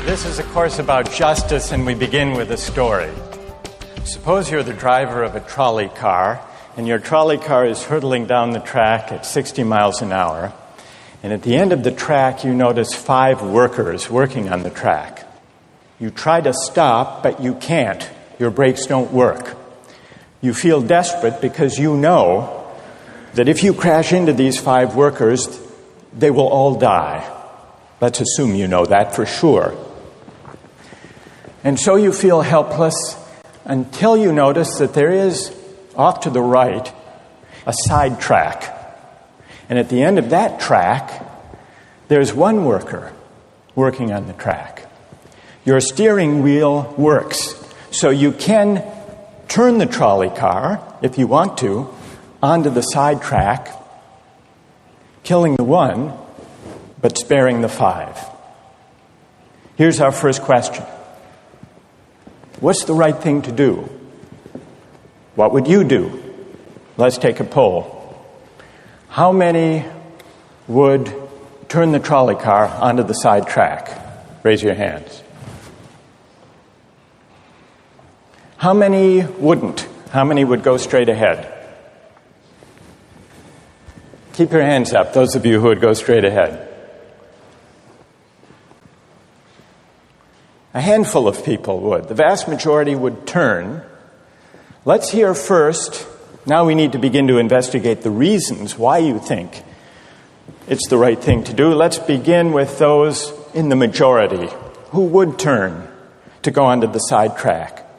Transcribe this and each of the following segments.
This is a course about justice, and we begin with a story. Suppose you're the driver of a trolley car, and your trolley car is hurtling down the track at 60 miles an hour, and at the end of the track you notice 5 workers working on the track. You try to stop, but you can't. Your brakes don't work. You feel desperate because you know that if you crash into these 5 workers, they will all die. Let's assume you know that for sure. And so you feel helpless until you notice that there is, off to the right, a side track. And at the end of that track, there's one worker working on the track. Your steering wheel works, so you can turn the trolley car, if you want to, onto the side track, killing the one, but sparing the 5. Here's our first question. What's the right thing to do? What would you do? Let's take a poll. How many would turn the trolley car onto the side track? Raise your hands. How many wouldn't? How many would go straight ahead? Keep your hands up, those of you who would go straight ahead. A handful of people would. The vast majority would turn. Let's hear first. Now we need to begin to investigate the reasons why you think it's the right thing to do. Let's begin with those in the majority who would turn to go onto the side track.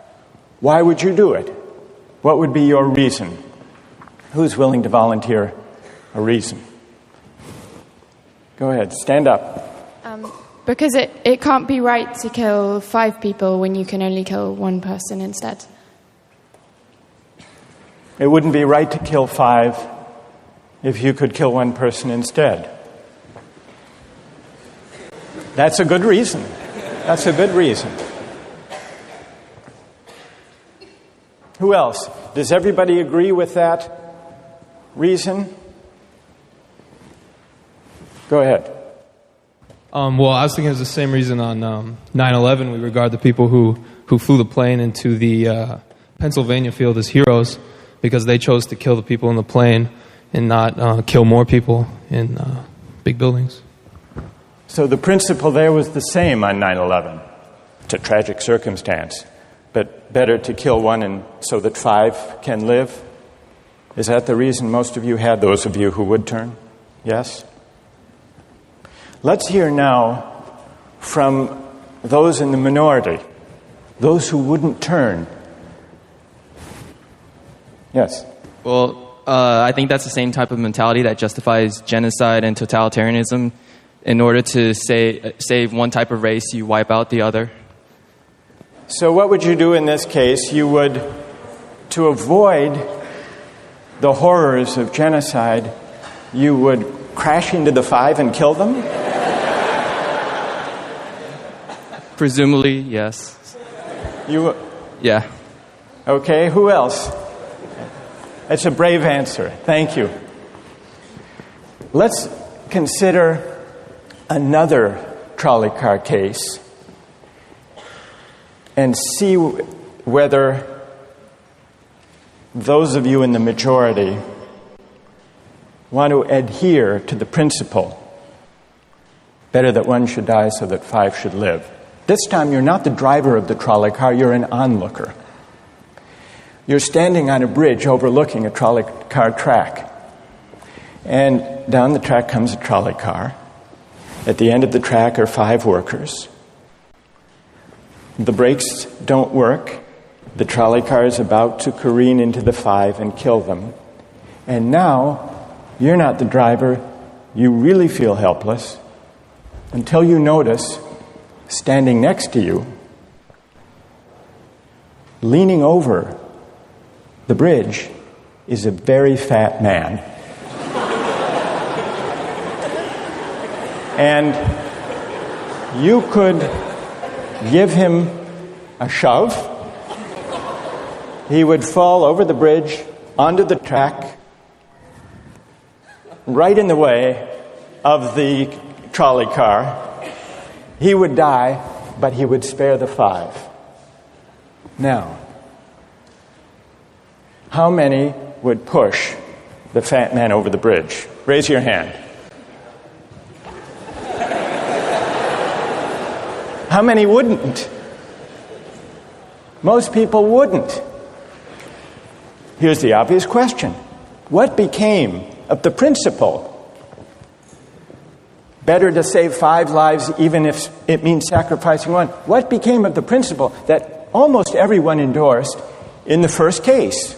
Why would you do it? What would be your reason? Who's willing to volunteer a reason? Go ahead, stand up. Because it can't be right to kill 5 people when you can only kill 1 person instead. It wouldn't be right to kill 5 if you could kill 1 person instead. That's a good reason. That's a good reason. Who else? Does everybody agree with that reason? Go ahead. Well, I was thinking it was the same reason on 9/11. We regard the people who flew the plane into the Pennsylvania field as heroes because they chose to kill the people in the plane and not kill more people in big buildings. So the principle there was the same on 9/11. It's a tragic circumstance, but better to kill 1 and so that 5 can live. Is that the reason most of you had, those of you who would turn? Yes? Let's hear now from those in the minority, those who wouldn't turn. Yes? Well, I think that's the same type of mentality that justifies genocide and totalitarianism. In order to save one type of race, you wipe out the other. So what would you do in this case? You would, to avoid the horrors of genocide, you would crash into the 5 and kill them? Presumably, yes. Yeah. Okay, who else? That's a brave answer. Thank you. Let's consider another trolley car case and see whether those of you in the majority want to adhere to the principle, better that 1 should die so that 5 should live. This time you're not the driver of the trolley car, you're an onlooker. You're standing on a bridge overlooking a trolley car track. And down the track comes a trolley car. At the end of the track are 5 workers. The brakes don't work. The trolley car is about to careen into the 5 and kill them. And now, you're not the driver. You really feel helpless until you notice, standing next to you, leaning over the bridge, is a very fat man. And you could give him a shove. He would fall over the bridge, onto the track, right in the way of the trolley car. He would die, but he would spare the 5. Now, how many would push the fat man over the bridge? Raise your hand. How many wouldn't? Most people wouldn't. Here's the obvious question. What became of the principle? Better to save 5 lives even if it means sacrificing 1. What became of the principle that almost everyone endorsed in the first case?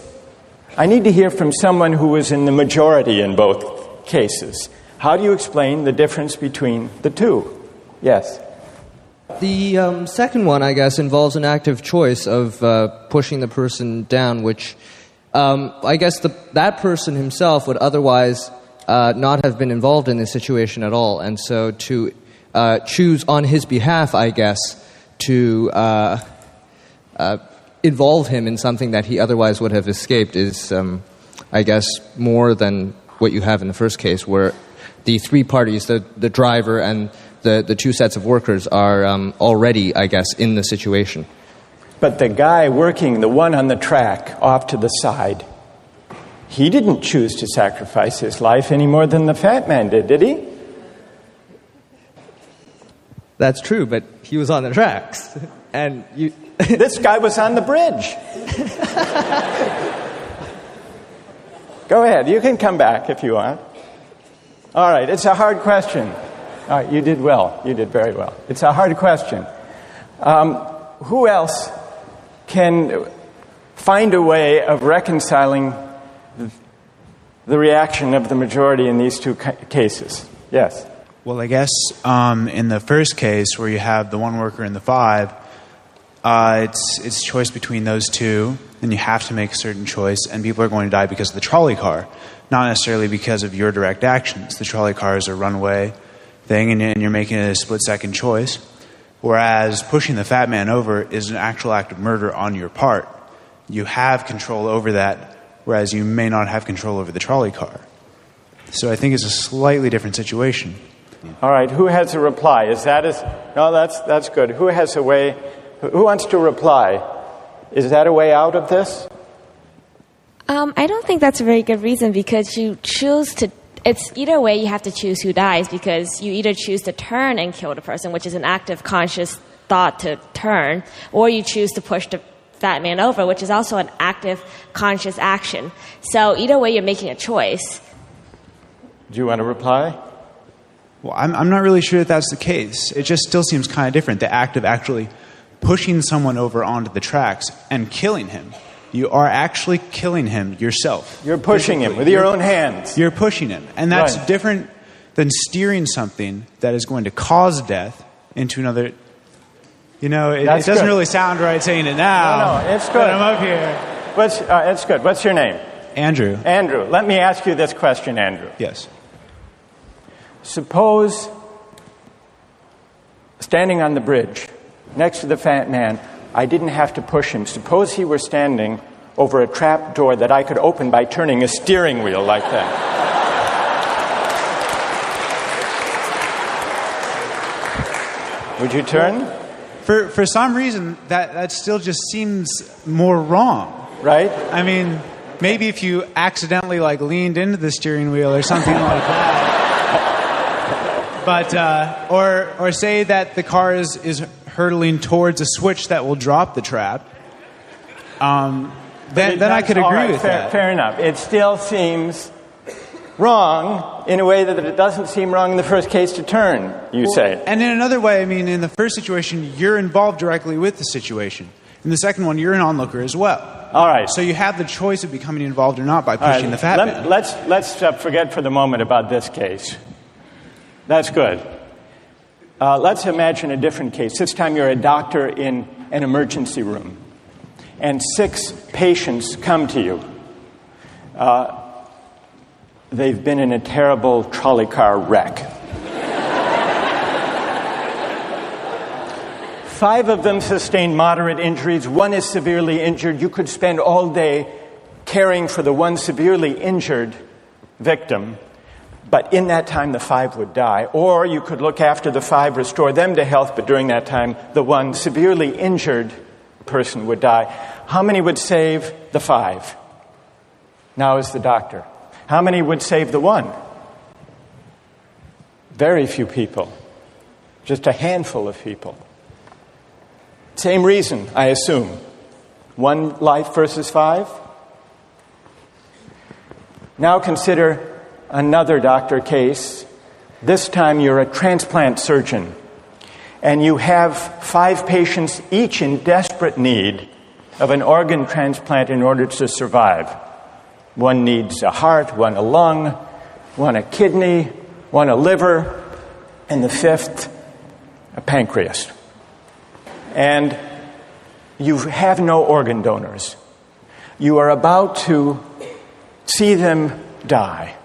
I need to hear from someone who was in the majority in both cases. How do you explain the difference between the two? Yes. The second one, I guess, involves an active choice of pushing the person down, which I guess that person himself would otherwise not have been involved in this situation at all. And so to choose on his behalf, I guess, to involve him in something that he otherwise would have escaped is, I guess, more than what you have in the first case, where the 3 parties, the driver and the 2 sets of workers, are already, I guess, in the situation. But the guy working, the one on the track off to the side, he didn't choose to sacrifice his life any more than the fat man did he? That's true, but he was on the tracks. And you... This guy was on the bridge. Go ahead, you can come back if you want. All right, it's a hard question. All right, you did well. You did very well. It's a hard question. Who else can find a way of reconciling the reaction of the majority in these 2 cases? Yes. Well, I guess in the first case where you have the 1 worker and the 5, it's choice between those 2, and you have to make a certain choice, and people are going to die because of the trolley car, not necessarily because of your direct actions. The trolley car is a runaway thing, and you're making a split-second choice, whereas pushing the fat man over is an actual act of murder on your part. You have control over that, whereas you may not have control over the trolley car. So I think it's a slightly different situation. All right, who has a reply? No, that's good. Who has a way? Who wants to reply? Is that a way out of this? I don't think that's a very good reason, because you choose to... It's either way you have to choose who dies, because you either choose to turn and kill the person, which is an active conscious thought to turn, or you choose to push the fat man over, which is also an active conscious action. So either way you're making a choice. Do you want to reply? Well, I'm not really sure that that's the case. It just still seems kind of different. The act of actually pushing someone over onto the tracks and killing him. You are actually killing him yourself. You're pushing him with your own hands. You're pushing him. And that's different than steering something that is going to cause death into another... You know, it doesn't really sound right saying it now. No, it's good. But I'm up here. It's good. What's your name? Andrew. Andrew. Let me ask you this question, Andrew. Yes. Suppose, standing on the bridge next to the fat man, I didn't have to push him. Suppose he were standing over a trap door that I could open by turning a steering wheel like that. Would you turn? For some reason, that still just seems more wrong. Right? I mean, maybe if you accidentally leaned into the steering wheel or something like that. But or say that the car is hurtling towards a switch that will drop the trap. Then I could agree with that. Fair enough. It still seems wrong in a way that it doesn't seem wrong in the first case to turn, you say. And in another way, I mean, in the first situation, you're involved directly with the situation. In the second one, you're an onlooker as well. All right. So you have the choice of becoming involved or not by pushing the fat man. Let's forget for the moment about this case. That's good. Let's imagine a different case. This time you're a doctor in an emergency room, and 6 patients come to you. They've been in a terrible trolley car wreck. 5 of them sustained moderate injuries. 1 is severely injured. You could spend all day caring for the 1 severely injured victim. but in that time the 5 would die. Or you could look after the 5, restore them to health, but during that time the one severely injured person would die. How many would save the 5? Now is the doctor. How many would save the 1? Very few people. Just a handful of people. Same reason, I assume. 1 life versus 5? Now consider another doctor case. This time you're a transplant surgeon, and you have 5 patients, each in desperate need of an organ transplant in order to survive. 1 needs a heart, 1 a lung, 1 a kidney, 1 a liver, and the 5th, a pancreas. And you have no organ donors. You are about to see them die.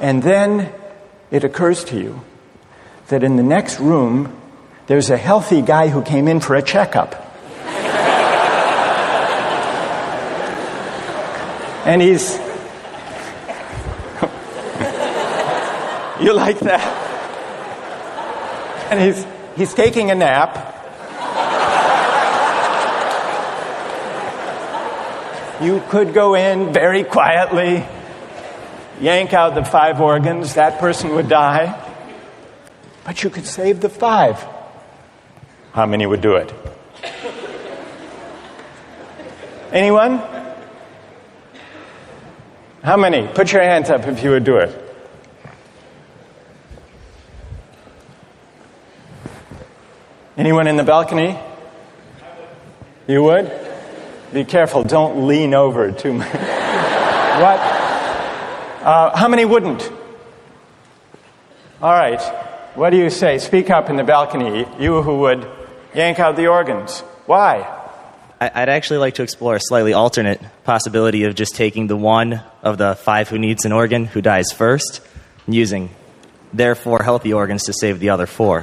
And then it occurs to you that in the next room, there's a healthy guy who came in for a checkup. And he's... You like that? And he's taking a nap. You could go in very quietly, yank out the 5 organs, that person would die. But you could save the 5. How many would do it? Anyone? How many? Put your hands up if you would do it. Anyone in the balcony? You would? Be careful, don't lean over too much. What? How many wouldn't? All right. What do you say? Speak up in the balcony, you who would yank out the organs. Why? I'd actually like to explore a slightly alternate possibility of just taking the 1 of the 5 who needs an organ who dies first, and using their 4 healthy organs to save the other 4.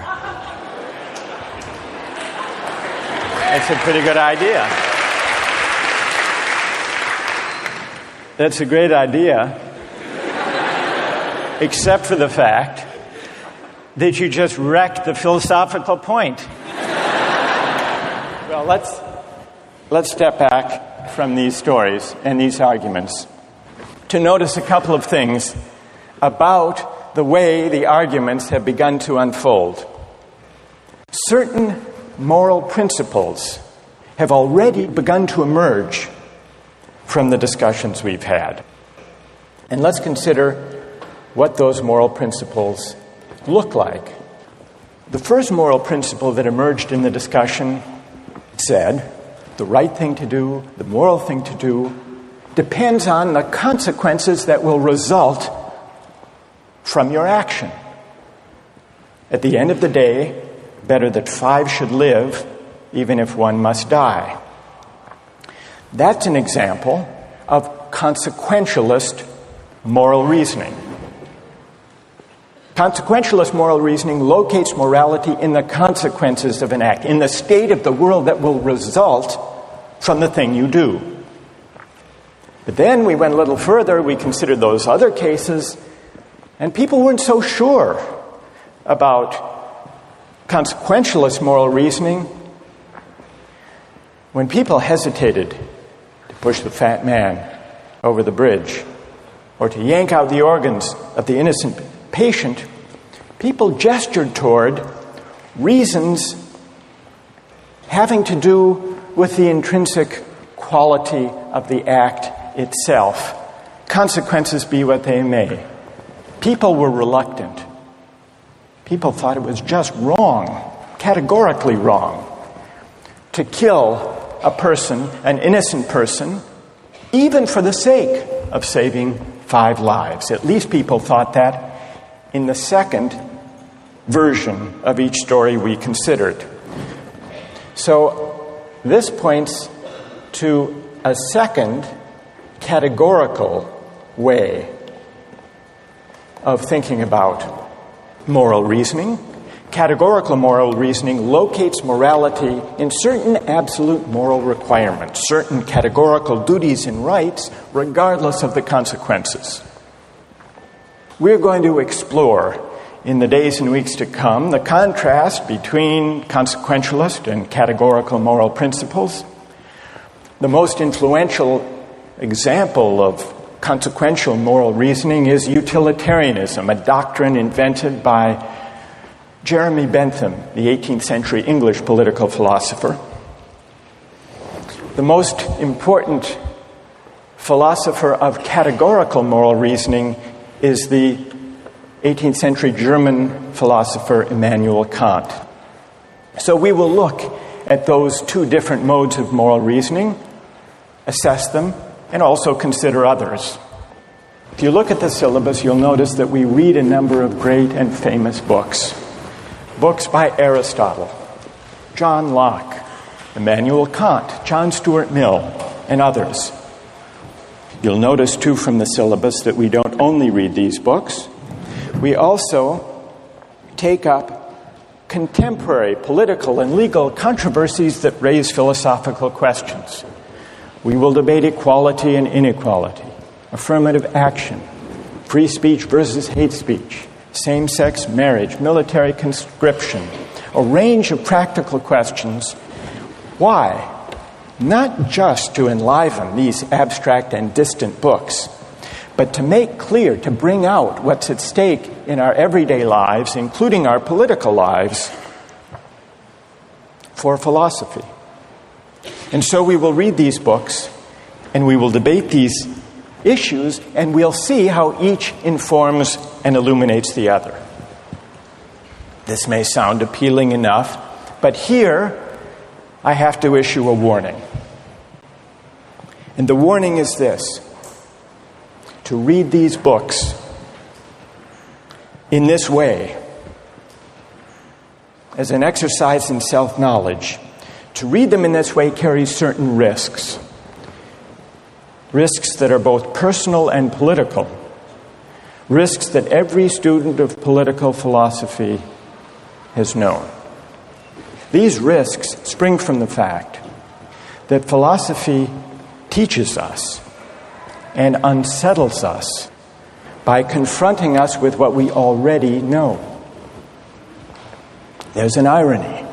That's a pretty good idea. That's a great idea, except for the fact that you just wrecked the philosophical point. Well, let's step back from these stories and these arguments to notice a couple of things about the way the arguments have begun to unfold. Certain moral principles have already begun to emerge from the discussions we've had. And let's consider what those moral principles look like. The first moral principle that emerged in the discussion said, the right thing to do, the moral thing to do, depends on the consequences that will result from your action. At the end of the day, better that 5 should live, even if 1 must die. That's an example of consequentialist moral reasoning. Consequentialist moral reasoning locates morality in the consequences of an act, in the state of the world that will result from the thing you do. But then we went a little further, we considered those other cases, and people weren't so sure about consequentialist moral reasoning. When people hesitated to push the fat man over the bridge or to yank out the organs of the innocent patient, people gestured toward reasons having to do with the intrinsic quality of the act itself. Consequences be what they may. People were reluctant. People thought it was just wrong, categorically wrong, to kill a person, an innocent person, even for the sake of saving 5 lives. At least people thought that in the second version of each story we considered. So this points to a second categorical way of thinking about moral reasoning. Categorical moral reasoning locates morality in certain absolute moral requirements, certain categorical duties and rights, regardless of the consequences. We're going to explore in the days and weeks to come the contrast between consequentialist and categorical moral principles. The most influential example of consequential moral reasoning is utilitarianism, a doctrine invented by Jeremy Bentham, the 18th century English political philosopher. The most important philosopher of categorical moral reasoning is the 18th century German philosopher Immanuel Kant. So we will look at those two different modes of moral reasoning, assess them, and also consider others. If you look at the syllabus, you'll notice that we read a number of great and famous books. Books by Aristotle, John Locke, Immanuel Kant, John Stuart Mill, and others. You'll notice, too, from the syllabus that we don't only read these books. We also take up contemporary political and legal controversies that raise philosophical questions. We will debate equality and inequality, affirmative action, free speech versus hate speech, same-sex marriage, military conscription, a range of practical questions. Why? Not just to enliven these abstract and distant books, but to make clear, to bring out what's at stake in our everyday lives, including our political lives, for philosophy. And so we will read these books, and we will debate these issues, and we'll see how each informs and illuminates the other. This may sound appealing enough, but here I have to issue a warning. And the warning is this: to read these books in this way, as an exercise in self-knowledge, to read them in this way carries certain risks. Risks that are both personal and political. Risks that every student of political philosophy has known. These risks spring from the fact that philosophy teaches us and unsettles us by confronting us with what we already know. There's an irony.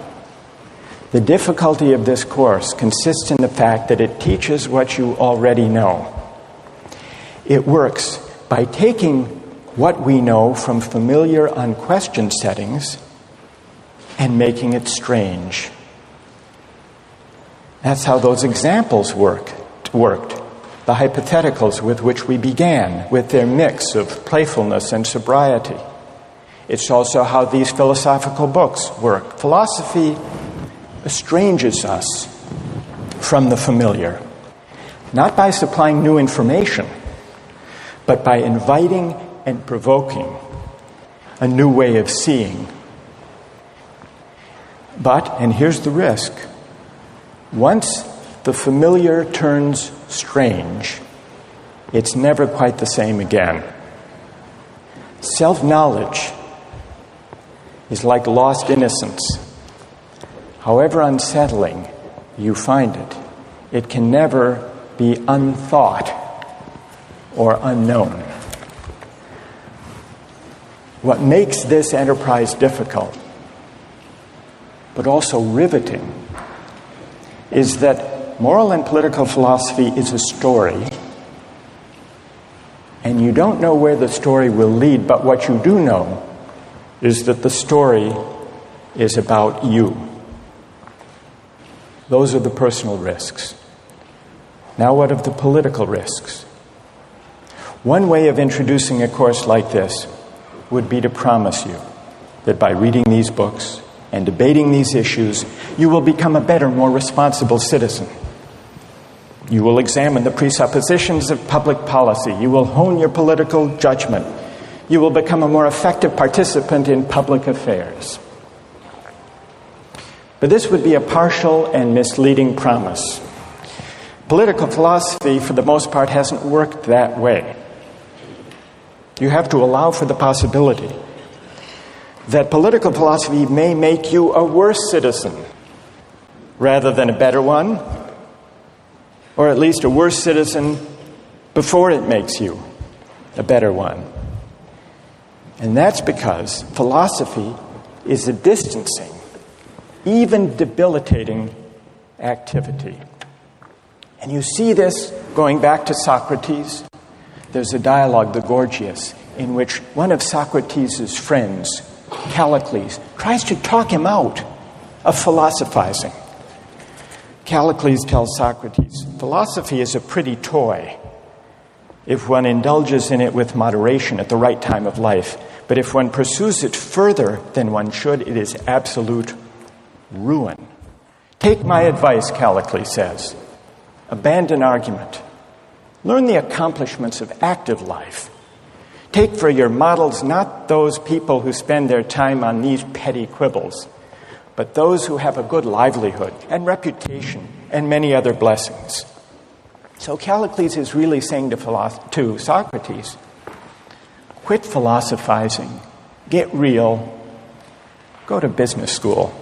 The difficulty of this course consists in the fact that it teaches what you already know. It works by taking what we know from familiar, unquestioned settings and making it strange. That's how those examples worked. The hypotheticals with which we began, with their mix of playfulness and sobriety. It's also how these philosophical books work. Philosophy estranges us from the familiar, not by supplying new information, but by inviting and provoking a new way of seeing. But, and here's the risk, once the familiar turns strange, it's never quite the same again. Self-knowledge is like lost innocence. However unsettling you find it, it can never be unthought or unknown. What makes this enterprise difficult, but also riveting, is that moral and political philosophy is a story, and you don't know where the story will lead, but what you do know is that the story is about you. Those are the personal risks. Now what of the political risks? One way of introducing a course like this would be to promise you that by reading these books and debating these issues, you will become a better, more responsible citizen. You will examine the presuppositions of public policy. You will hone your political judgment. You will become a more effective participant in public affairs. But this would be a partial and misleading promise. Political philosophy, for the most part, hasn't worked that way. You have to allow for the possibility that political philosophy may make you a worse citizen rather than a better one, or at least a worse citizen before it makes you a better one. And that's because philosophy is a distancing, even debilitating activity. And you see this going back to Socrates. There's a dialogue, the Gorgias, in which one of Socrates' friends, Callicles, tries to talk him out of philosophizing. Callicles tells Socrates, philosophy is a pretty toy if one indulges in it with moderation at the right time of life. But if one pursues it further than one should, it is absolute ruin. Take my advice, Callicles says. Abandon argument. Learn the accomplishments of active life. Take for your models not those people who spend their time on these petty quibbles, but those who have a good livelihood and reputation and many other blessings. So Callicles is really saying to Socrates, quit philosophizing, get real, go to business school.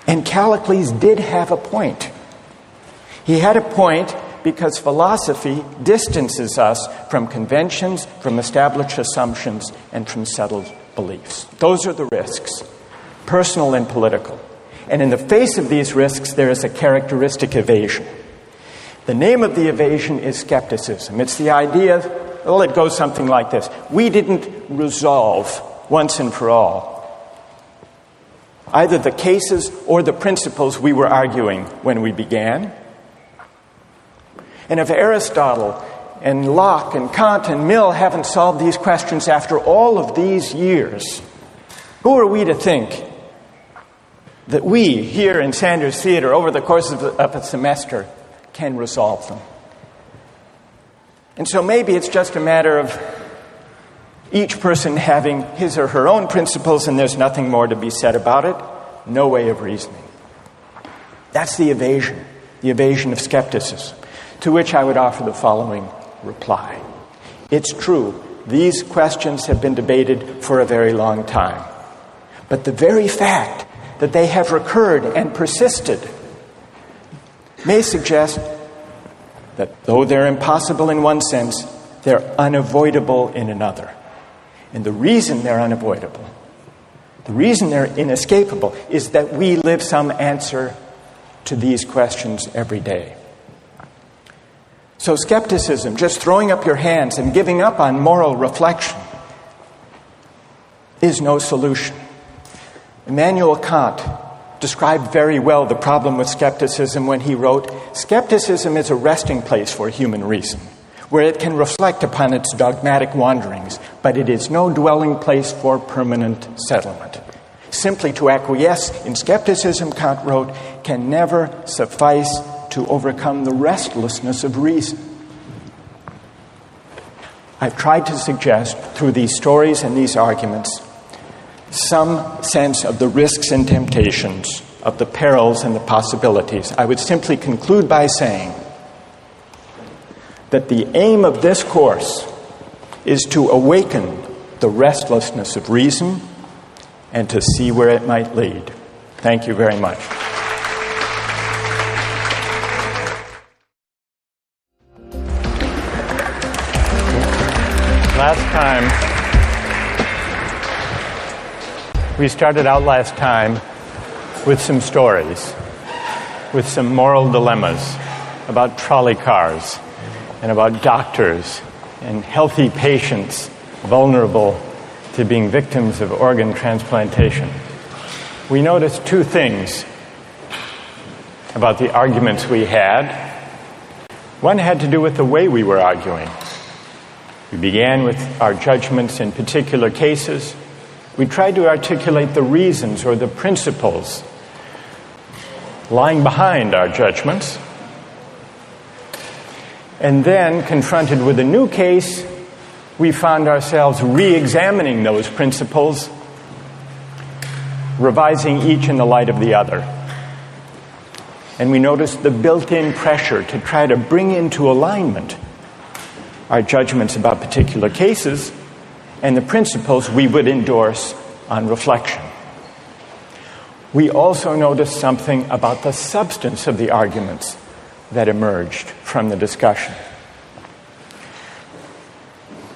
And Callicles did have a point. He had a point because philosophy distances us from conventions, from established assumptions, and from settled beliefs. Those are the risks, personal and political. And in the face of these risks, there is a characteristic evasion. The name of the evasion is skepticism. It's the idea, well, it goes something like this. We didn't resolve once and for all either the cases or the principles we were arguing when we began. And if Aristotle and Locke and Kant and Mill haven't solved these questions after all of these years, who are we to think that we here in Sanders Theatre over the course of a semester can resolve them? And so maybe it's just a matter of each person having his or her own principles and there's nothing more to be said about it. No way of reasoning. That's the evasion of skepticism, to which I would offer the following reply. It's true, these questions have been debated for a very long time. But the very fact that they have recurred and persisted may suggest that though they're impossible in one sense, they're unavoidable in another. And the reason they're unavoidable, the reason they're inescapable, is that we live some answer to these questions every day. So skepticism, just throwing up your hands and giving up on moral reflection, is no solution. Immanuel Kant described very well the problem with skepticism when he wrote, "Skepticism is a resting place for human reason, where it can reflect upon its dogmatic wanderings, but it is no dwelling place for permanent settlement. Simply to acquiesce in skepticism," Kant wrote, "can never suffice to overcome the restlessness of reason." I've tried to suggest through these stories and these arguments some sense of the risks and temptations, of the perils and the possibilities. I would simply conclude by saying that the aim of this course is to awaken the restlessness of reason and to see where it might lead. Thank you very much. We started out last time with some stories, with some moral dilemmas about trolley cars and about doctors and healthy patients vulnerable to being victims of organ transplantation. We noticed two things about the arguments we had. One had to do with the way we were arguing. We began with our judgments in particular cases. We tried to articulate the reasons or the principles lying behind our judgments. And then, confronted with a new case, we found ourselves re-examining those principles, revising each in the light of the other. And we noticed the built-in pressure to try to bring into alignment our judgments about particular cases and the principles we would endorse on reflection. We also noticed something about the substance of the arguments that emerged from the discussion.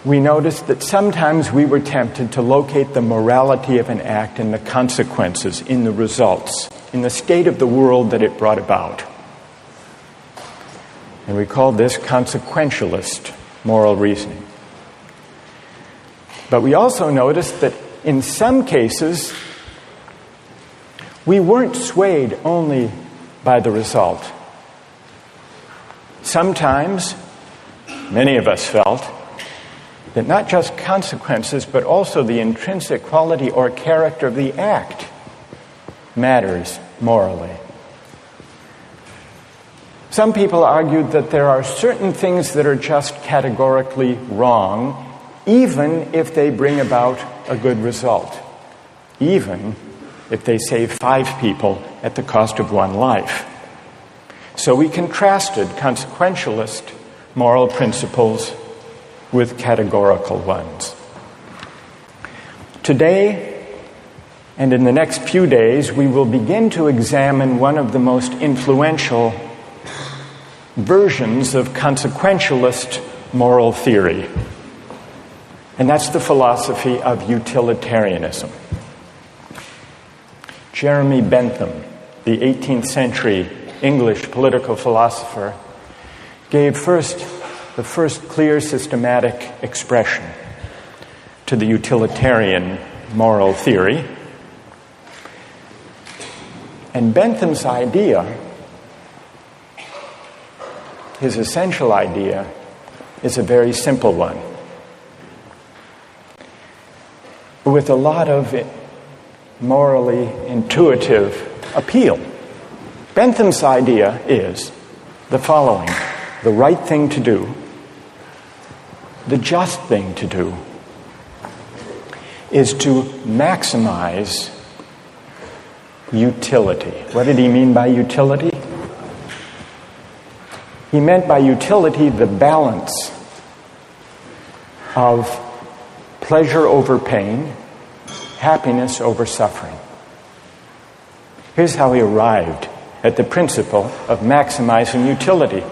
we noticed that sometimes we were tempted to locate the morality of an act in the consequences, in the results, in the state of the world that it brought about. And we called this consequentialist moral reasoning. But we also noticed that in some cases, we weren't swayed only by the result. Sometimes, many of us felt that not just consequences, but also the intrinsic quality or character of the act matters morally. Some people argued that there are certain things that are just categorically wrong, even if they bring about a good result, even if they save 5 people at the cost of 1 life. So we contrasted consequentialist moral principles with categorical ones. Today, and in the next few days, we will begin to examine one of the most influential versions of consequentialist moral theory, and that's the philosophy of utilitarianism. Jeremy Bentham, the 18th century English political philosopher, gave the first clear systematic expression to the utilitarian moral theory. And Bentham's idea, his essential idea, is a very simple one, with a lot of morally intuitive appeal. Bentham's idea is the following: the right thing to do, the just thing to do, is to maximize utility. What did he mean by utility? He meant by utility the balance of pleasure over pain, happiness over suffering. Here's how he arrived at the principle of maximizing utility.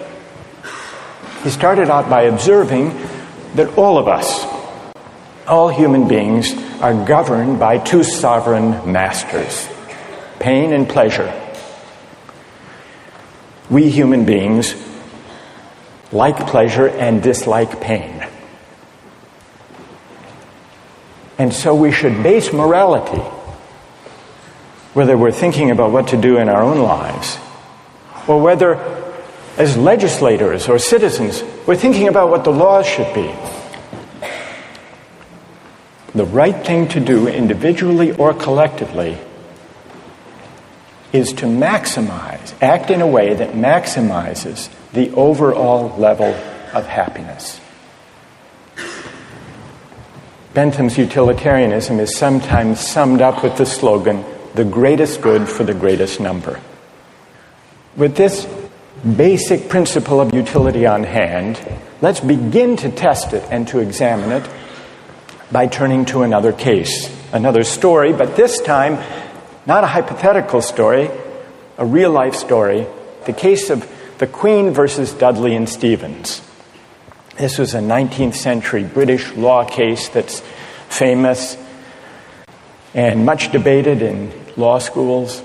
He started out by observing that all of us, all human beings, are governed by 2 sovereign masters, pain and pleasure. We human beings like pleasure and dislike pain. And so we should base morality, whether we're thinking about what to do in our own lives, or whether as legislators or citizens we're thinking about what the laws should be. The right thing to do individually or collectively is to act in a way that maximizes the overall level of happiness. Bentham's utilitarianism is sometimes summed up with the slogan, "the greatest good for the greatest number." With this basic principle of utility on hand, let's begin to test it and to examine it by turning to another case, another story, but this time not a hypothetical story, a real-life story, the case of the Queen versus Dudley and Stevens. This was a 19th century British law case that's famous and much debated in law schools.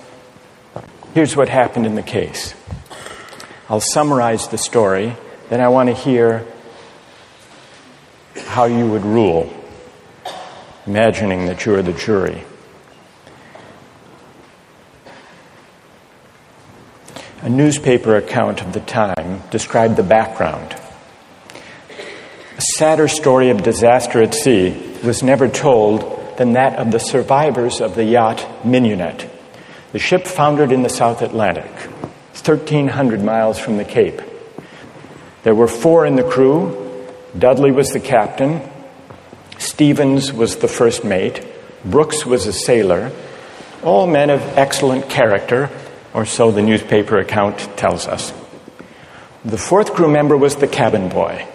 Here's what happened in the case. I'll summarize the story, then I want to hear how you would rule, imagining that you are the jury. A newspaper account of the time described the background. A sadder story of disaster at sea was never told than that of the survivors of the yacht Mignonette. The ship foundered in the South Atlantic, 1,300 miles from the Cape. There were 4 in the crew. Dudley was the captain. Stevens was the first mate. Brooks was a sailor. All men of excellent character, or so the newspaper account tells us. The 4th crew member was the cabin boy,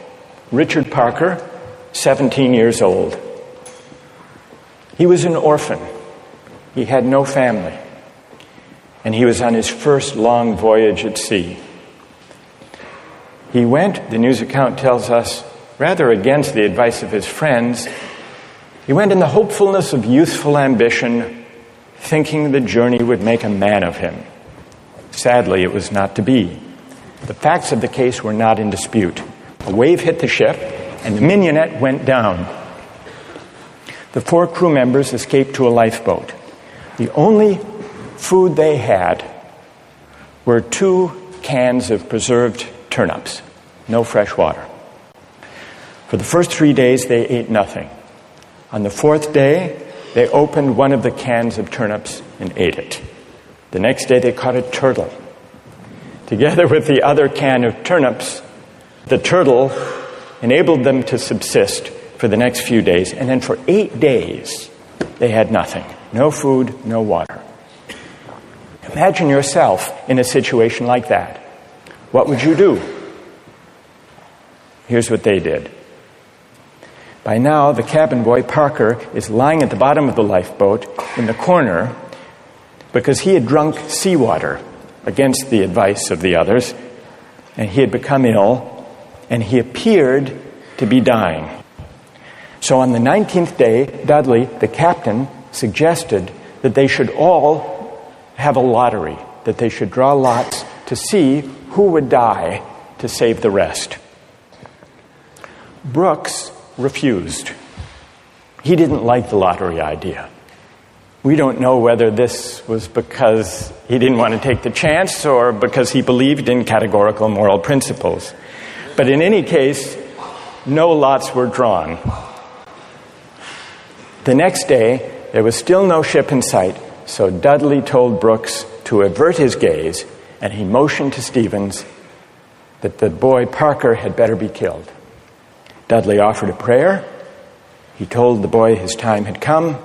Richard Parker, 17 years old. He was an orphan. He had no family. And he was on his first long voyage at sea. He went, the news account tells us, rather against the advice of his friends, he went in the hopefulness of youthful ambition, thinking the journey would make a man of him. Sadly, it was not to be. The facts of the case were not in dispute. A wave hit the ship, and the mignonette went down. The 4 crew members escaped to a lifeboat. The only food they had were 2 cans of preserved turnips, no fresh water. For the first 3 days, they ate nothing. On the 4th day, they opened one of the cans of turnips and ate it. The next day, they caught a turtle. Together with the other can of turnips, the turtle enabled them to subsist for the next few days. And then for 8 days, they had nothing. No food, no water. Imagine yourself in a situation like that. What would you do? Here's what they did. By now, the cabin boy, Parker, is lying at the bottom of the lifeboat in the corner because he had drunk seawater against the advice of the others, and he had become ill, and he appeared to be dying. So on the 19th day, Dudley, the captain, suggested that they should all have a lottery, that they should draw lots to see who would die to save the rest. Brooks refused. He didn't like the lottery idea. We don't know whether this was because he didn't want to take the chance or because he believed in categorical moral principles. But in any case, no lots were drawn. The next day, there was still no ship in sight, so Dudley told Brooks to avert his gaze, and he motioned to Stevens that the boy Parker had better be killed. Dudley offered a prayer. He told the boy his time had come,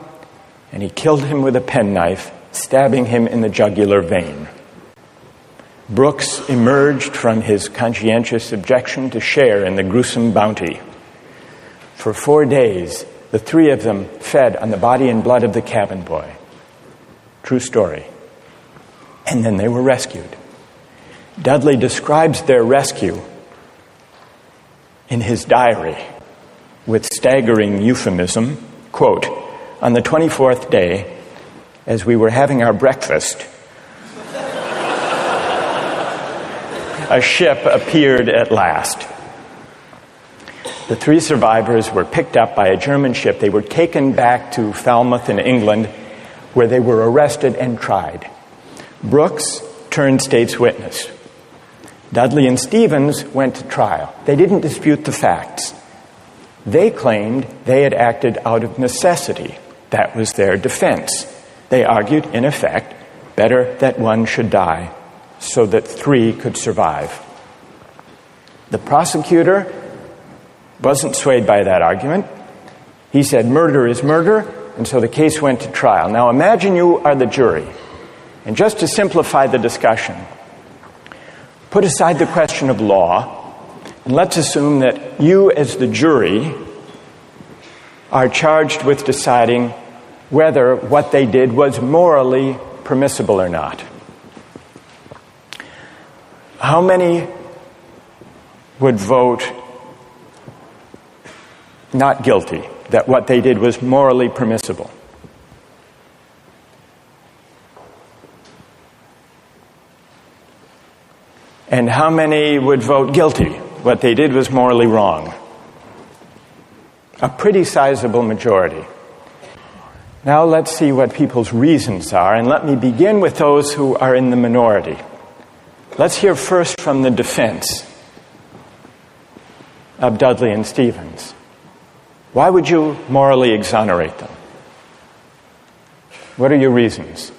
and he killed him with a penknife, stabbing him in the jugular vein. Brooks emerged from his conscientious objection to share in the gruesome bounty. For 4 days, the 3 of them fed on the body and blood of the cabin boy. True story. And then they were rescued. Dudley describes their rescue in his diary with staggering euphemism. Quote, "On the 24th day, as we were having our breakfast, a ship appeared at last. The 3 survivors were picked up by a German ship. They were taken back to Falmouth in England, where they were arrested and tried. Brooks turned state's witness. Dudley and Stevens went to trial. They didn't dispute the facts. They claimed they had acted out of necessity. That was their defense. They argued, in effect, better that one should die so that 3 could survive. The prosecutor wasn't swayed by that argument. He said murder is murder, and so the case went to trial. Now imagine you are the jury, and just to simplify the discussion, put aside the question of law, and let's assume that you as the jury are charged with deciding whether what they did was morally permissible or not. How many would vote not guilty, that what they did was morally permissible? And how many would vote guilty? What they did was morally wrong. A pretty sizable majority. Now let's see what people's reasons are, and let me begin with those who are in the minority. Let's hear first from the defense of Dudley and Stevens. Why would you morally exonerate them? What are your reasons?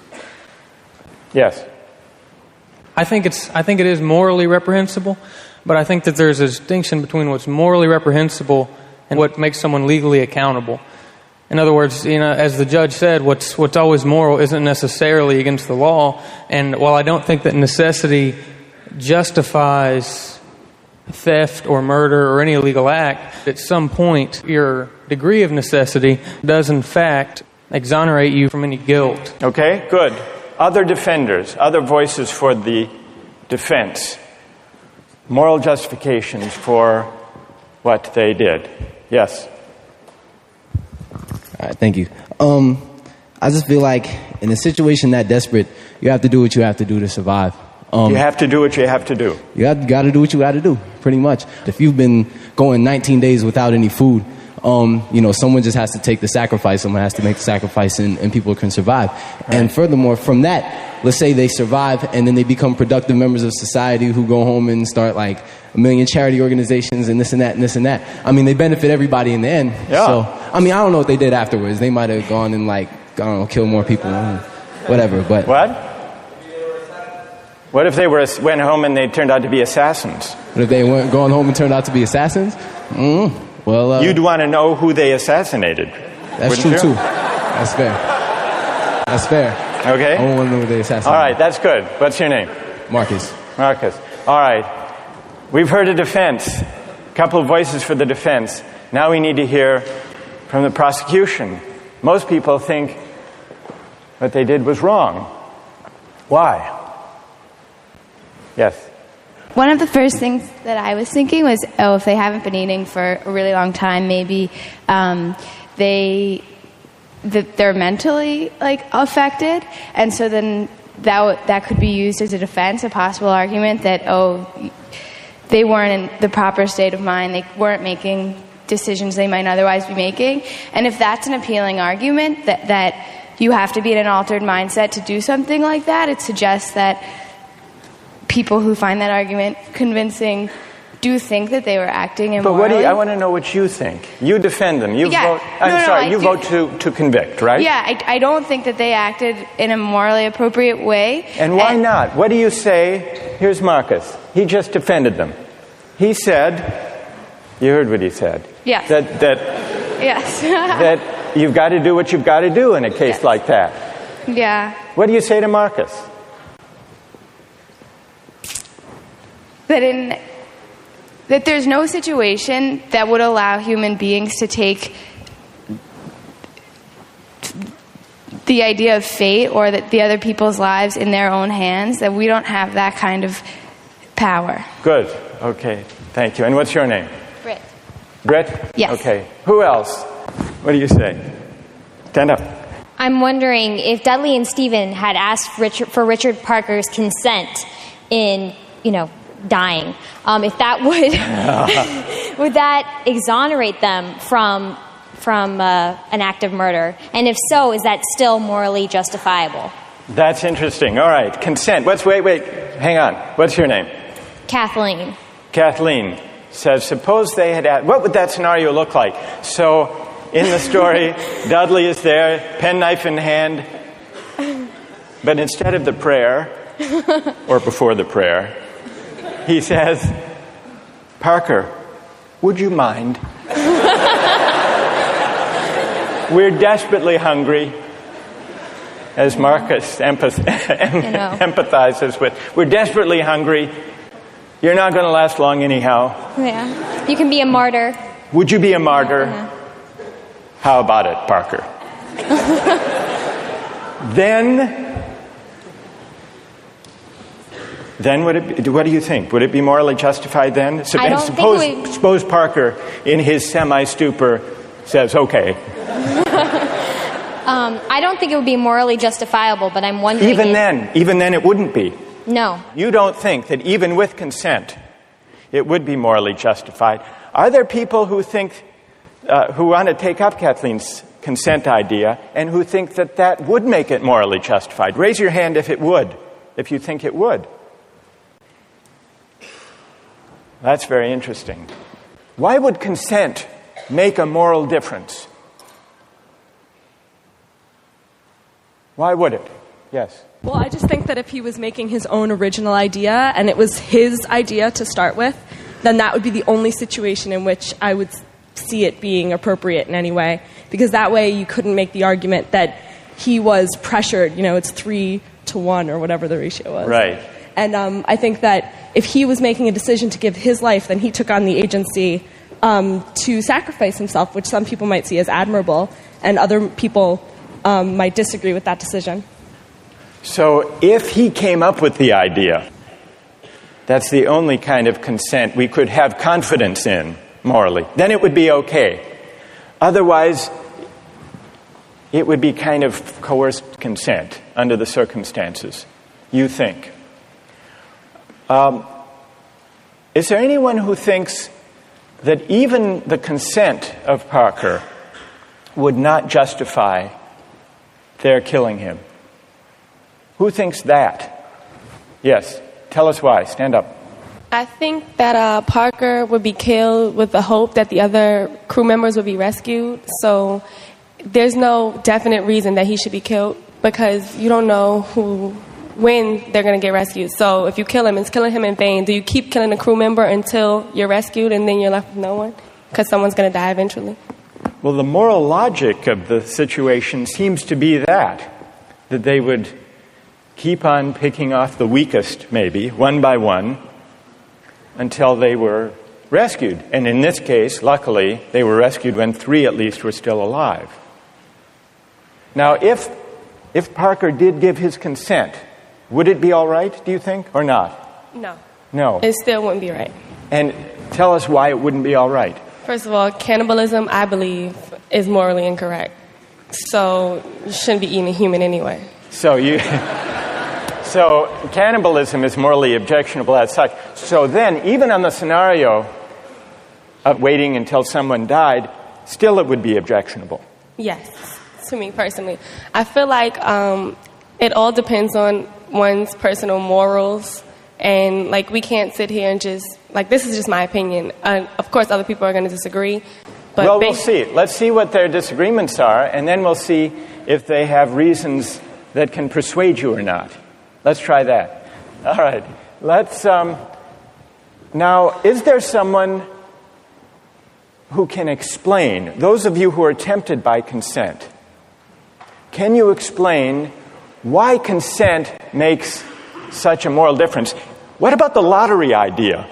Yes? I think it is morally reprehensible, but I think that there's a distinction between what's morally reprehensible and what makes someone legally accountable. In other words, as the judge said, what's always moral isn't necessarily against the law. And while I don't think that necessity justifies theft or murder or any illegal act, at some point your degree of necessity does in fact exonerate you from any guilt. Okay, good. Other defenders, other voices for the defense, moral justifications for what they did. Yes? All right, thank you. I just feel like in a situation that desperate, you have to do what you have to do to survive. You have to do what you have to do. You got to do what you got to do, pretty much. If you've been going 19 days without any food, someone just has to take the sacrifice. Someone has to make the sacrifice, and people can survive. Right. And furthermore, from that, let's say they survive, and then they become productive members of society who go home and start like a million charity organizations and this and that and this and that. I mean, they benefit everybody in the end. Yeah. So, I mean, I don't know what they did afterwards. They might have gone and kill more people, whatever. But what? What if they went home and they turned out to be assassins? What if they went gone home and turned out to be assassins? Well, you'd want to know who they assassinated. That's true too. That's fair. That's fair. Okay. I want to know who they assassinated. All right, that's good. What's your name? Marcus. Marcus. All right. We've heard a defense. A couple of voices for the defense. Now we need to hear from the prosecution. Most people think what they did was wrong. Why? Yes. One of the first things that I was thinking was, if they haven't been eating for a really long time, maybe they're mentally affected, and so then that could be used as a defense, a possible argument that they weren't in the proper state of mind, they weren't making decisions they might otherwise be making, and if that's an appealing argument that you have to be in an altered mindset to do something like that, it suggests that people who find that argument convincing do think that they were acting immorally. But I want to know what you think. You defend them. You vote. You vote to convict, right? Yeah, I don't think that they acted in a morally appropriate way. And why not? What do you say? Here's Marcus. He just defended them. He said, you heard what he said. Yes. Yes. That you've got to do what you've got to do in a case like that. Yeah. What do you say to Marcus? That there's no situation that would allow human beings to take the idea of fate or that the other people's lives in their own hands, that we don't have that kind of power. Good. Okay. Thank you. And what's your name? Britt. Britt? Yes. Okay. Who else? What do you say? Stand up. I'm wondering if Dudley and Stephen had asked for Richard Parker's consent in, dying, if that would that exonerate them from an act of murder, and if so, is that still morally justifiable? That's interesting. All right, consent. Wait, hang on. What's your name? Kathleen. Kathleen says, suppose they had asked, what would that scenario look like? So in the story, Dudley is there, penknife in hand, but instead of the prayer, or before the prayer, he says, Parker, would you mind? We're desperately hungry, as Marcus empathizes with. We're desperately hungry. You're not going to last long anyhow. Yeah. You can be a martyr. Would you be a martyr? Yeah. How about it, Parker? Then what do you think? Would it be morally justified then? Suppose Parker, in his semi-stupor, says, okay. I don't think it would be morally justifiable, but I'm wondering... Even then it wouldn't be. No. You don't think that even with consent, it would be morally justified. Are there people who think, who want to take up Kathleen's consent idea, and who think that would make it morally justified? Raise your hand if it would, if you think it would. That's very interesting. Why would consent make a moral difference? Why would it? Yes. Well, I just think that if he was making his own original idea and it was his idea to start with, then that would be the only situation in which I would see it being appropriate in any way. Because that way you couldn't make the argument that he was pressured, it's 3-1 or whatever the ratio was. Right. And I think that if he was making a decision to give his life, then he took on the agency to sacrifice himself, which some people might see as admirable, and other people might disagree with that decision. So if he came up with the idea, that's the only kind of consent we could have confidence in. morally. Then it would be okay. Otherwise, it would be kind of coerced consent under the circumstances, you think. Is there anyone who thinks that even the consent of Parker would not justify their killing him? Who thinks that? Yes. Tell us why. Stand up. I think that Parker would be killed with the hope that the other crew members would be rescued. So there's no definite reason that he should be killed because you don't know when they're going to get rescued. So if you kill him, it's killing him in vain. Do you keep killing a crew member until you're rescued and then you're left with no one? Because someone's going to die eventually. Well, the moral logic of the situation seems to be that they would keep on picking off the weakest, maybe, one by one, until they were rescued. And in this case, luckily, they were rescued when 3 at least were still alive. Now, if Parker did give his consent, would it be all right, do you think, or not? No. No. It still wouldn't be right. And tell us why it wouldn't be all right. First of all, cannibalism, I believe, is morally incorrect. So you shouldn't be eating a human anyway. So cannibalism is morally objectionable as such. So then, even on the scenario of waiting until someone died, still it would be objectionable. Yes, to me personally. I feel like it all depends on one's personal morals. And, like, we can't sit here and just, like, this is just my opinion. Of course, other people are going to disagree. But well, we'll see. Let's see what their disagreements are, and then we'll see if they have reasons that can persuade you or not. Let's try that. All right. Let's, now, is there someone who can explain, those of you who are tempted by consent, can you explain why consent makes such a moral difference? What about the lottery idea?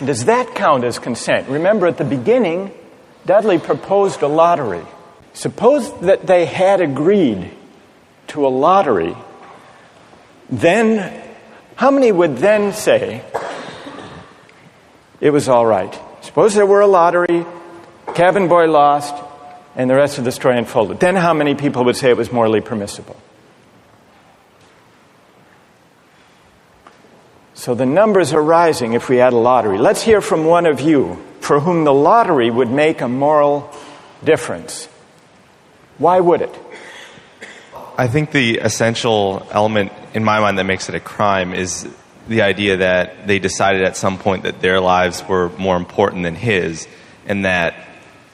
Does that count as consent? Remember, at the beginning, Dudley proposed a lottery. Suppose that they had agreed to a lottery, then how many would then say it was all right? Suppose there were a lottery, cabin boy lost, and the rest of the story unfolded. Then how many people would say it was morally permissible? So the numbers are rising if we had a lottery. Let's hear from one of you for whom the lottery would make a moral difference. Why would it? I think the essential element in my mind that makes it a crime is the idea that they decided at some point that their lives were more important than his, and that,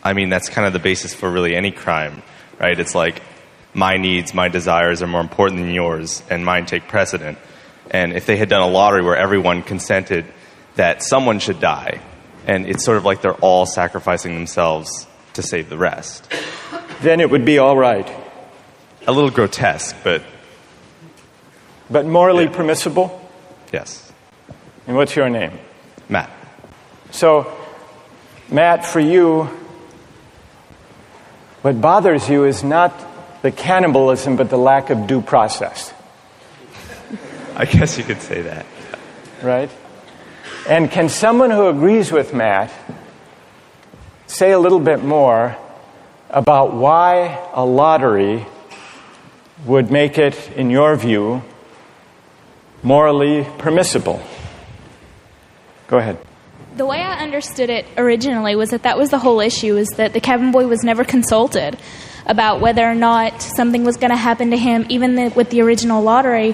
I mean, that's kind of the basis for really any crime, right? It's like my needs, my desires are more important than yours, and mine take precedent. And if they had done a lottery where everyone consented that someone should die, and it's sort of like they're all sacrificing themselves to save the rest, then it would be all right. A little grotesque, but morally permissible? Yes. And what's your name? Matt. So, Matt, for you, what bothers you is not the cannibalism, but the lack of due process. I guess you could say that. Right? And can someone who agrees with Matt say a little bit more about why a lottery would make it, in your view, morally permissible? Go ahead. The way I understood it originally was that was the whole issue, is that the cabin boy was never consulted about whether or not something was going to happen to him, even with the original lottery,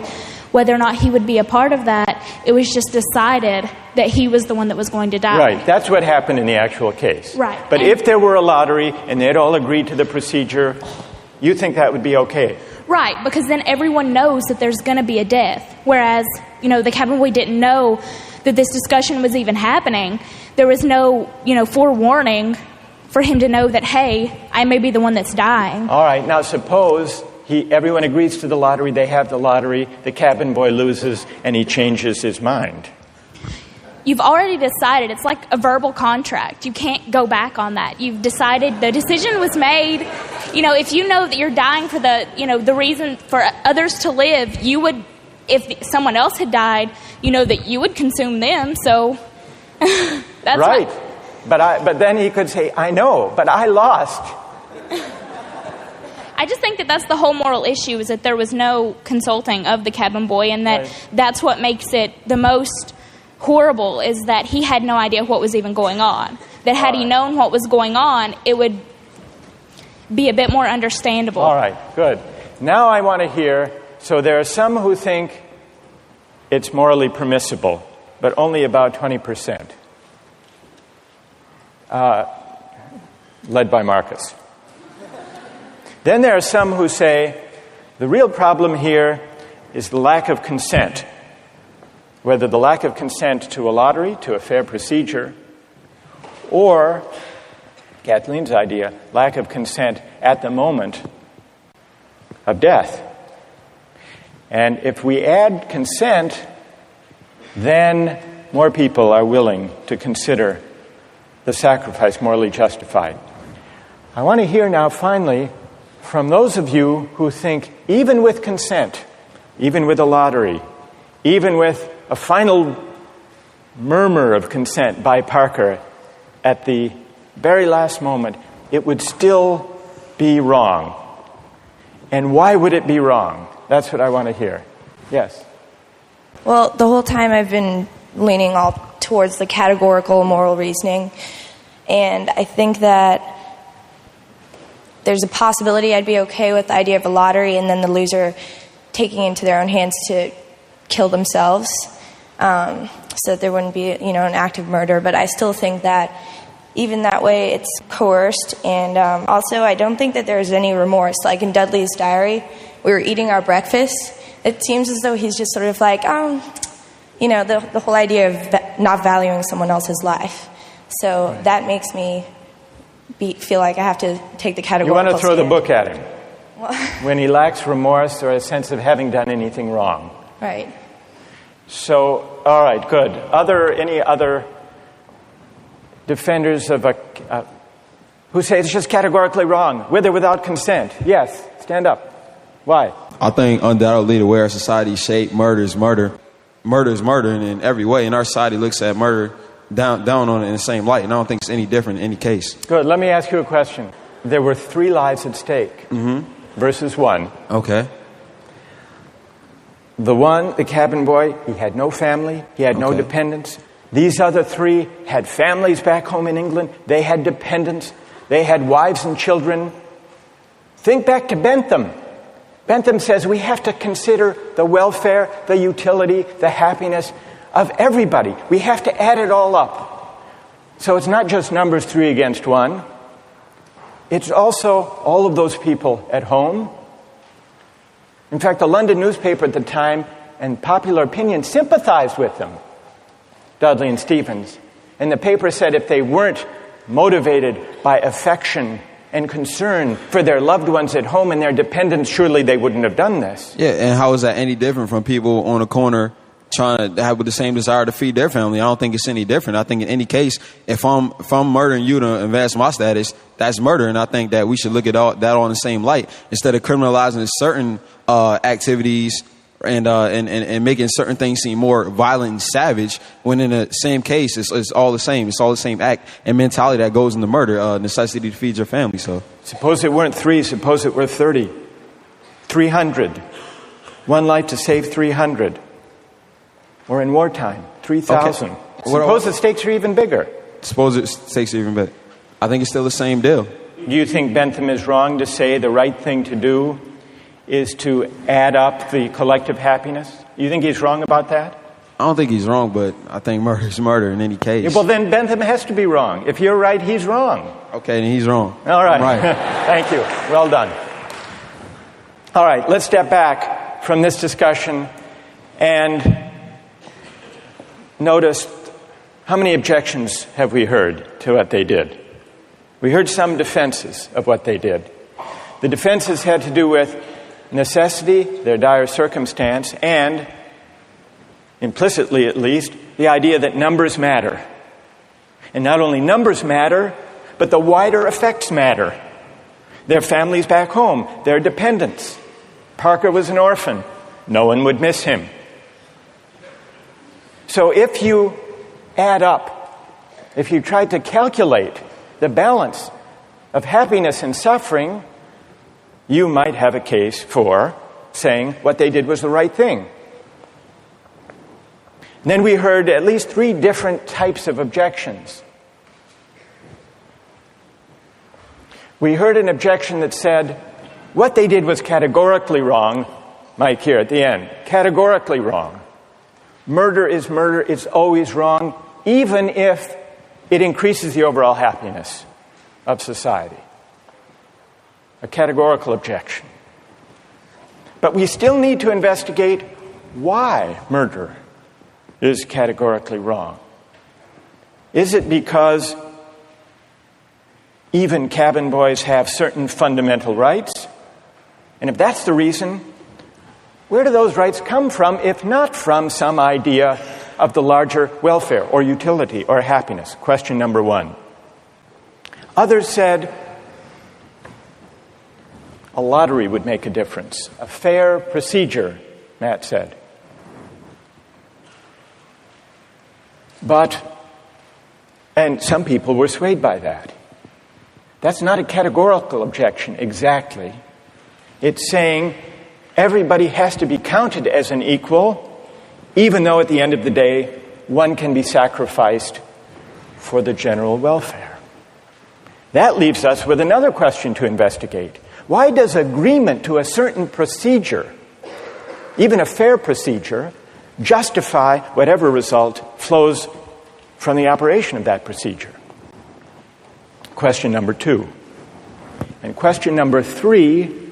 whether or not he would be a part of that. It was just decided that he was the one that was going to die. Right, that's what happened in the actual case. Right. But if there were a lottery and they'd all agreed to the procedure, you think that would be okay? Right, because then everyone knows that there's going to be a death. Whereas, the cabin boy didn't know that this discussion was even happening. There was no, forewarning for him to know that, hey, I may be the one that's dying. All right, now suppose everyone agrees to the lottery, they have the lottery, the cabin boy loses, and he changes his mind. You've already decided. It's like a verbal contract. You can't go back on that. You've decided, the decision was made. If you know that you're dying for the reason for others to live, you would, if someone else had died, that you would consume them. So that's right. But then he could say, I know, but I lost. I just think that that's the whole moral issue, is that there was no consulting of the cabin boy, and that that's what makes it the most horrible, is that he had no idea what was even going on. That had he known what was going on, it would be a bit more understandable. All right, good. Now I want to hear, so there are some who think it's morally permissible, but only about 20%. Led by Marcus. Then there are some who say the real problem here is the lack of consent. Whether the lack of consent to a lottery, to a fair procedure, or, Kathleen's idea, lack of consent at the moment of death. And if we add consent, then more people are willing to consider the sacrifice morally justified. I want to hear now, finally, from those of you who think even with consent, even with a lottery, even with a final murmur of consent by Parker at the very last moment, it would still be wrong. And why would it be wrong? That's what I want to hear. Yes? Well, the whole time I've been leaning all towards the categorical moral reasoning. And I think that there's a possibility I'd be okay with the idea of a lottery and then the loser taking it into their own hands to kill themselves, so that there wouldn't be, an act of murder. But I still think that even that way it's coerced. And also I don't think that there's any remorse. Like in Dudley's diary, we were eating our breakfast. It seems as though he's just sort of like, the whole idea of not valuing someone else's life. So that makes me feel like I have to take the categorical. You want to throw stand. the book at him when he lacks remorse or a sense of having done anything wrong. Right. So, all right, good. Any other defenders of who say it's just categorically wrong, with or without consent? Yes, stand up. Why? I think undoubtedly the way our society is shaped, murder is murder. Murder is murder in every way, and our society looks at murder down on it in the same light, and I don't think it's any different in any case. Good. Let me ask you a question. There were 3 lives at stake versus 1. Okay. The cabin boy, he had no family, he had no dependents. These other 3 had families back home in England. They had dependents. They had wives and children. Think back to Bentham. Bentham says we have to consider the welfare, the utility, the happiness of everybody. We have to add it all up. So it's not just numbers 3 against 1. It's also all of those people at home. In fact, the London newspaper at the time and popular opinion sympathized with them, Dudley and Stevens. And the paper said if they weren't motivated by affection and concern for their loved ones at home and their dependents, surely they wouldn't have done this. Yeah, and how is that any different from people on a corner trying to have the same desire to feed their family? I don't think it's any different. I think in any case, if I'm murdering you to advance my status, that's murder, and I think that we should look at that all in the same light instead of criminalizing certain activities and making certain things seem more violent and savage. When in the same case, it's all the same. It's all the same act and mentality that goes into murder, necessity to feed your family. So suppose it weren't 3. Suppose it were 30, 300. 1 life to save 300. Or in wartime, 3,000. Okay. Suppose the stakes are even bigger. Suppose the stakes are even bigger. I think it's still the same deal. Do you think Bentham is wrong to say the right thing to do is to add up the collective happiness? You think he's wrong about that? I don't think he's wrong, but I think murder is murder in any case. Yeah, well, then Bentham has to be wrong. If you're right, he's wrong. Okay, then he's wrong. All right. Right. Thank you. Well done. All right, let's step back from this discussion and notice how many objections have we heard to what they did. We heard some defenses of what they did. The defenses had to do with necessity, their dire circumstance, and, implicitly at least, the idea that numbers matter. And not only numbers matter, but the wider effects matter. Their families back home, their dependents. Parker was an orphan. No one would miss him. So if you add up if you tried to calculate the balance of happiness and suffering, you might have a case for saying what they did was the right thing. And then we heard at least 3 different types of objections. We heard an objection that said, what they did was categorically wrong. Mike here at the end, categorically wrong. Murder is murder, it's always wrong, even if it increases the overall happiness of society. A categorical objection. But we still need to investigate why murder is categorically wrong. Is it because even cabin boys have certain fundamental rights? And if that's the reason, where do those rights come from, if not from some idea of the larger welfare or utility or happiness? Question number 1. Others said a lottery would make a difference. A fair procedure, Matt said. And some people were swayed by that. That's not a categorical objection exactly. It's saying everybody has to be counted as an equal, even though at the end of the day, one can be sacrificed for the general welfare. That leaves us with another question to investigate. Why does agreement to a certain procedure, even a fair procedure, justify whatever result flows from the operation of that procedure? Question number 2. And question number 3,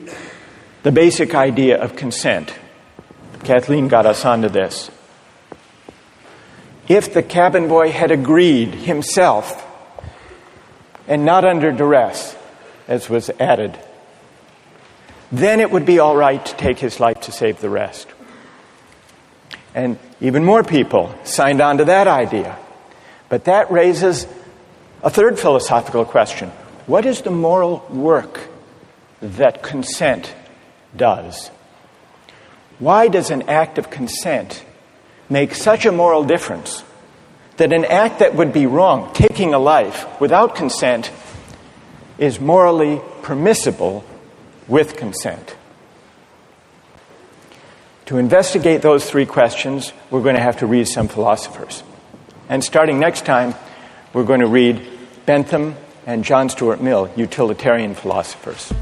the basic idea of consent. Kathleen got us onto this. If the cabin boy had agreed himself, and not under duress, as was added, then it would be all right to take his life to save the rest. And even more people signed on to that idea. But that raises a third philosophical question. What is the moral work that consent does? Why does an act of consent make such a moral difference that an act that would be wrong, taking a life without consent, is morally permissible with consent? To investigate those 3 questions, we're going to have to read some philosophers. And starting next time, we're going to read Bentham and John Stuart Mill, utilitarian philosophers.